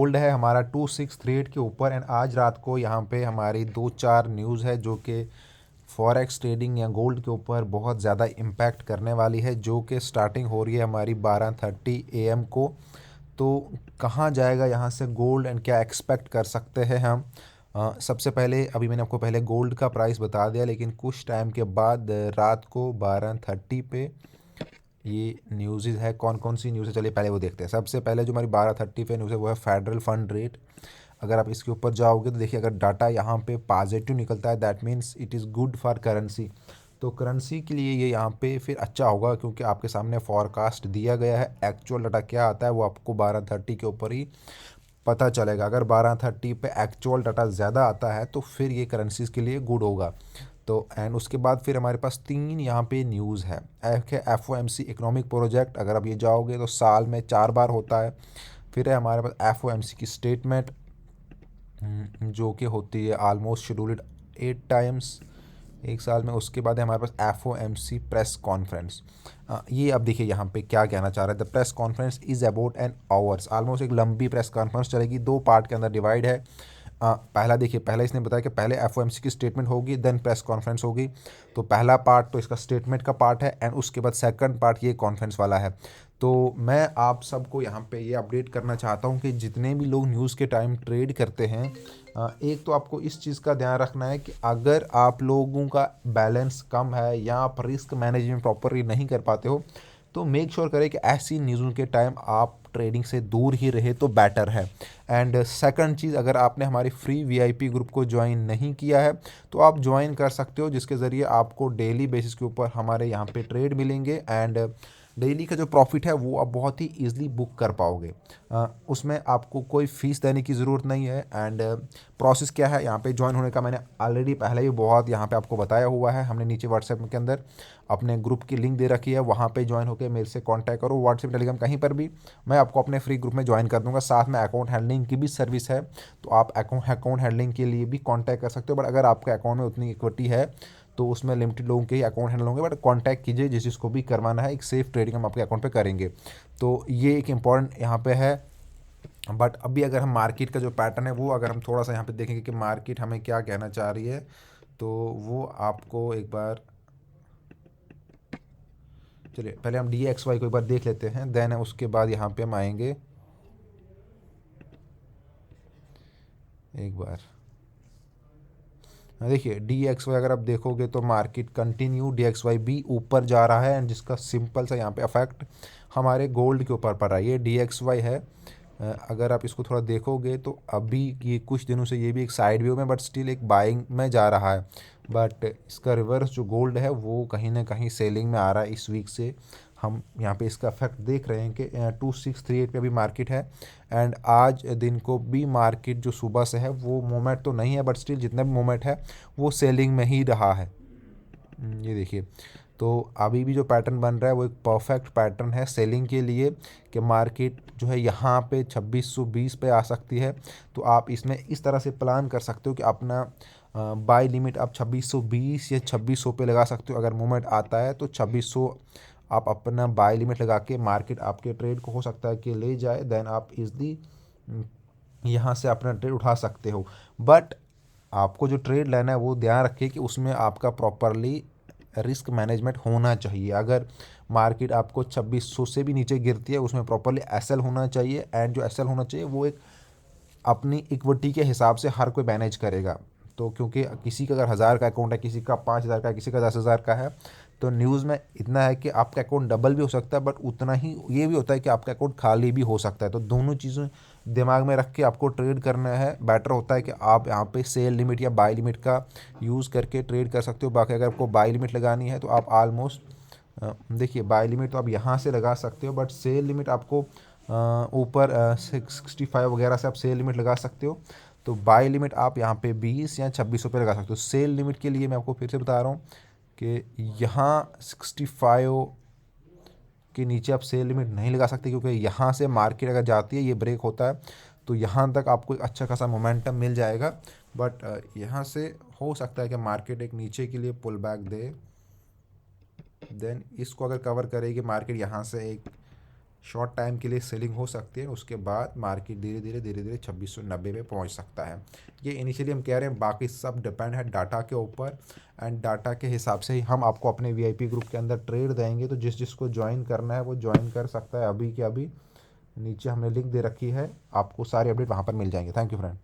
Gold है हमारा 2638 के ऊपर। एंड आज रात को यहाँ पे हमारी 2-4 न्यूज़ है जो कि फॉरेक्स ट्रेडिंग या गोल्ड के ऊपर बहुत ज़्यादा इम्पैक्ट करने वाली है, जो कि स्टार्टिंग हो रही है हमारी 12:30 AM को। तो कहाँ जाएगा यहाँ से गोल्ड एंड क्या एक्सपेक्ट कर सकते हैं हम। सबसे पहले अभी मैंने आपको पहले गोल्ड का प्राइस बता दिया, लेकिन कुछ टाइम के बाद रात को 12:30 पे ये न्यूज़ है। कौन कौन सी न्यूज़ है चलिए पहले वो देखते हैं। सबसे पहले जो हमारी 12:30 पे न्यूज़ है वो है फेडरल फंड रेट। अगर आप इसके ऊपर जाओगे तो देखिए, अगर डाटा यहाँ पे पॉजिटिव निकलता है that means it is good for currency. तो करेंसी के लिए ये यहाँ पे फिर अच्छा होगा, क्योंकि आपके सामने फॉरकास्ट दिया गया है। एक्चुअल डाटा क्या आता है वो आपको 12:30 के ऊपर ही पता चलेगा। अगर 12:30 पे एक्चुअल डाटा ज़्यादा आता है तो फिर ये करेंसीज के लिए गुड होगा। तो एंड उसके बाद फिर हमारे पास 3 यहाँ पे न्यूज़ है। एक है FOMC इकोनॉमिक प्रोजेक्ट, अगर आप ये जाओगे तो साल में 4 बार होता है। फिर है हमारे पास FOMC की स्टेटमेंट जो कि होती है आलमोस्ट शेड्यूल्ड 8 टाइम्स एक साल में। उसके बाद है हमारे पास FOMC प्रेस कॉन्फ्रेंस। ये अब देखिए यहाँ पे क्या कहना चाह रहा है। The press conference is about an hours, almost एक लंबी प्रेस कॉन्फ्रेंस चलेगी। 2 पार्ट के अंदर डिवाइड है। पहला देखिए, पहले इसने बताया कि पहले FOMC की स्टेटमेंट होगी देन प्रेस कॉन्फ्रेंस होगी। तो पहला पार्ट तो इसका स्टेटमेंट का पार्ट है एंड उसके बाद सेकंड पार्ट ये कॉन्फ्रेंस वाला है। तो मैं आप सबको यहाँ पे ये अपडेट करना चाहता हूँ कि जितने भी लोग न्यूज़ के टाइम ट्रेड करते हैं, एक तो आपको इस चीज़ का ध्यान रखना है कि अगर आप लोगों का बैलेंस कम है या आप रिस्क मैनेजमेंट प्रॉपरली नहीं कर पाते हो, तो मेक श्योर करें कि ऐसी न्यूज़ों के टाइम आप ट्रेडिंग से दूर ही रहे तो बेटर है। एंड सेकंड चीज़, अगर आपने हमारी फ्री VIP ग्रुप को ज्वाइन नहीं किया है तो आप ज्वाइन कर सकते हो, जिसके ज़रिए आपको डेली बेसिस के ऊपर हमारे यहाँ पे ट्रेड मिलेंगे एंड डेली का जो प्रॉफिट है वो आप बहुत ही ईजिली बुक कर पाओगे। उसमें आपको कोई फ़ीस देने की ज़रूरत नहीं है। एंड प्रोसेस क्या है यहाँ पे ज्वाइन होने का, मैंने ऑलरेडी पहले ही बहुत यहाँ पे आपको बताया हुआ है। हमने नीचे व्हाट्सएप के अंदर अपने ग्रुप की लिंक दे रखी है, वहाँ पे ज्वाइन होकर मेरे से कांटेक्ट करो। व्हाट्सएप टेलीग्राम कहीं पर भी मैं आपको अपने फ्री ग्रुप में ज्वाइन कर दूंगा। साथ में अकाउंट हैंडलिंग की भी सर्विस है, तो आप अकाउंट हैंडलिंग के लिए भी कांटेक्ट कर सकते हो। बट अगर आपके अकाउंट में उतनी इक्विटी है तो उसमें लिमिटेड लोगों के ही अकाउंट हैंडल होंगे। बट कांटेक्ट कीजिए, जिस जिसको भी करवाना है, एक सेफ ट्रेडिंग हम आपके अकाउंट पे करेंगे। तो ये एक इम्पॉर्टेंट यहाँ पे है। बट अभी अगर हम मार्केट का जो पैटर्न है वो अगर हम थोड़ा सा यहाँ पे देखेंगे कि मार्केट हमें क्या कहना चाह रही है, तो वो आपको एक बार, चलिए पहले हम DXY को एक बार देख लेते हैं, देन उसके बाद यहाँ पे हम आएंगे एक बार। देखिए DXY अगर आप देखोगे तो मार्केट कंटिन्यू DXY भी ऊपर जा रहा है एंड जिसका सिंपल सा यहाँ पे इफेक्ट हमारे गोल्ड के ऊपर पड़ रहा है। ये DXY है। अगर आप इसको थोड़ा देखोगे तो अभी ये कुछ दिनों से ये भी एक साइड व्यू में बट स्टिल एक बाइंग में जा रहा है। बट इसका रिवर्स जो गोल्ड है वो कहीं ना कहीं सेलिंग में आ रहा है इस वीक से। हम यहाँ पे इसका इफेक्ट देख रहे हैं कि 2638 पे भी मार्केट है। एंड आज दिन को भी मार्केट जो सुबह से है वो मोमेंट तो नहीं है, बट स्टिल जितना भी मोमेंट है वो सेलिंग में ही रहा है। ये देखिए, तो अभी भी जो पैटर्न बन रहा है वो एक परफेक्ट पैटर्न है सेलिंग के लिए, कि मार्केट जो है यहाँ पे 2620 पे आ सकती है। तो आप इसमें इस तरह से प्लान कर सकते हो कि अपना बाय लिमिट आप 2620 या 2600 पे लगा सकते हो। अगर मूवमेंट आता है तो 2600 आप अपना बाय लिमिट लगा के मार्केट आपके ट्रेड को हो सकता है कि ले जाए, देन आप इजली यहाँ से अपना ट्रेड उठा सकते हो। बट आपको जो ट्रेड लेना है वो ध्यान रखिए कि उसमें आपका प्रॉपरली रिस्क मैनेजमेंट होना चाहिए। अगर मार्केट आपको 2600 से भी नीचे गिरती है उसमें प्रॉपरली SL होना चाहिए। एंड जो SL होना चाहिए वो एक अपनी इक्विटी के हिसाब से हर कोई मैनेज करेगा। तो क्योंकि किसी का अगर 1000 का अकाउंट है, किसी का 5000 का है, किसी का 10,000 का है, तो न्यूज़ में इतना है कि आपका अकाउंट डबल भी हो सकता है, बट उतना ही ये भी होता है कि आपका अकाउंट खाली भी हो सकता है। तो दोनों चीज़ें दिमाग में रख के आपको ट्रेड करना है। बेटर होता है कि आप यहाँ पे सेल लिमिट या बाय लिमिट का यूज़ करके ट्रेड कर सकते हो। बाकी अगर आपको बाय लिमिट लगानी है तो आप ऑलमोस्ट देखिए, बाय लिमिट तो आप यहाँ से लगा सकते हो, बट सेल लिमिट आपको ऊपर 665 वगैरह से आप सेल लिमिट लगा सकते हो। तो बाय लिमिट आप यहाँ पे 20 या 2600 लगा सकते हो। सेल लिमिट के लिए मैं आपको फिर से बता रहा हूँ कि यहाँ 65 के नीचे आप सेल लिमिट नहीं लगा सकते, क्योंकि यहाँ से मार्केट अगर जाती है, ये ब्रेक होता है, तो यहाँ तक आपको एक अच्छा खासा मोमेंटम मिल जाएगा। बट यहाँ से हो सकता है कि मार्केट एक नीचे के लिए पुल बैक दे, देन इसको अगर कवर करेगी मार्केट यहाँ से एक शॉर्ट टाइम के लिए सेलिंग हो सकती है, उसके बाद मार्केट धीरे धीरे 2690 पे पहुंच सकता है। ये इनिशियली हम कह रहे हैं, बाकी सब डिपेंड है डाटा के ऊपर, एंड डाटा के हिसाब से ही हम आपको अपने वीआईपी ग्रुप के अंदर ट्रेड देंगे। तो जिसको ज्वाइन करना है वो ज्वाइन कर सकता है अभी के अभी। नीचे हमने लिंक दे रखी है, आपको सारी अपडेट वहाँ पर मिल जाएंगे। Thank you friend.